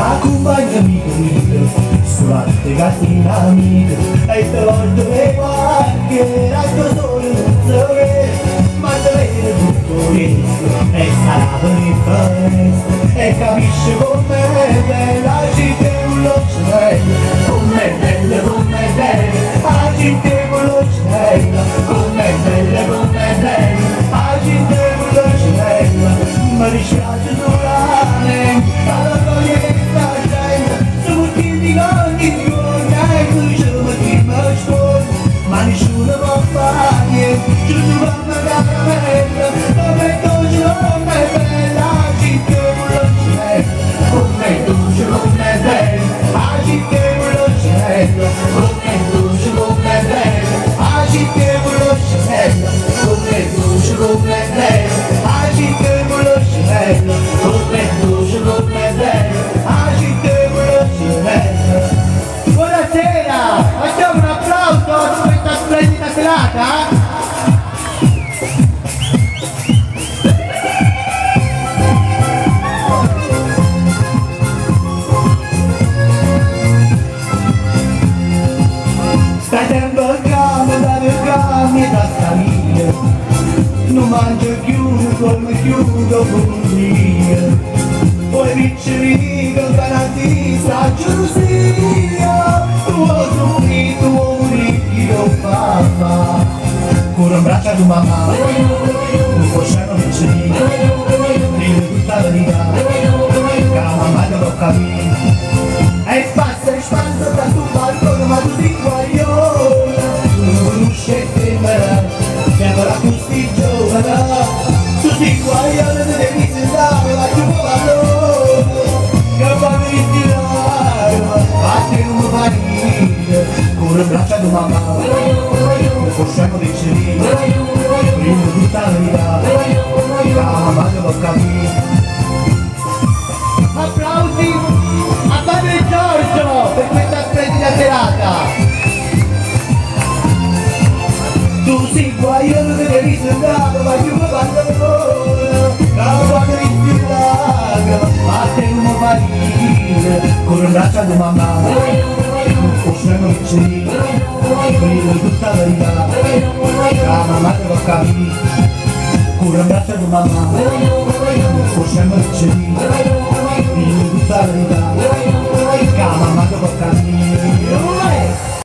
accompagnami sulla tegatina amica e te voglio le guardie raggio solo non so ma te vede tutto questo e sarà per il festa e capisce com'è bella agite con lo cielo com'è bella agite con lo cielo com'è bella agite con lo cielo ma dispiace durare alla voglia che sta scendo sono motivi ogni giorno e tu ce lo metti ma nessuno può fare giusto per una caramella come dolce come bella agite con lo cielo come dolce come bella agite con lo cielo come dolce come bella agite con lo cielo come dolce come bella agite con lo cielo come dolce come bella agite con lo cielo. Buonasera, facciamo un applauso a questa splendida serata. Stai tempo al campo, dai il cambio da salire, non mangio più come chiudo con Dio. Poi vincere con garantista gelosia, tuo soffri, tuo io papà. Corro in braccia di mamma, un cosciano vincere, vive tutta la vita, che la mamma devo capire. E passa e spazio da sul balcone, ma tu sei guaglione, tu non conosci te me, che ancora tu sei giovane, tu sei guaglione, te devi sentare, ma tu puoi valore, che fammi ritirare, ma te non mi fa ridere, corro in braccia di mamma, un cosciano vincere, vive tutta la vita, che la mamma devo capire. Applausi a Padre Giorgio per questa splendida serata. Tu sei guaglione che devi sembrare, ma io mi abbandono. Quando rischiare, ma te non mi fa ridere. Con il braccio di mamma, non possiamo vincere. Vivo tutta la vita, la mamma devo capire. Con il braccio di mamma, non possiamo vincere.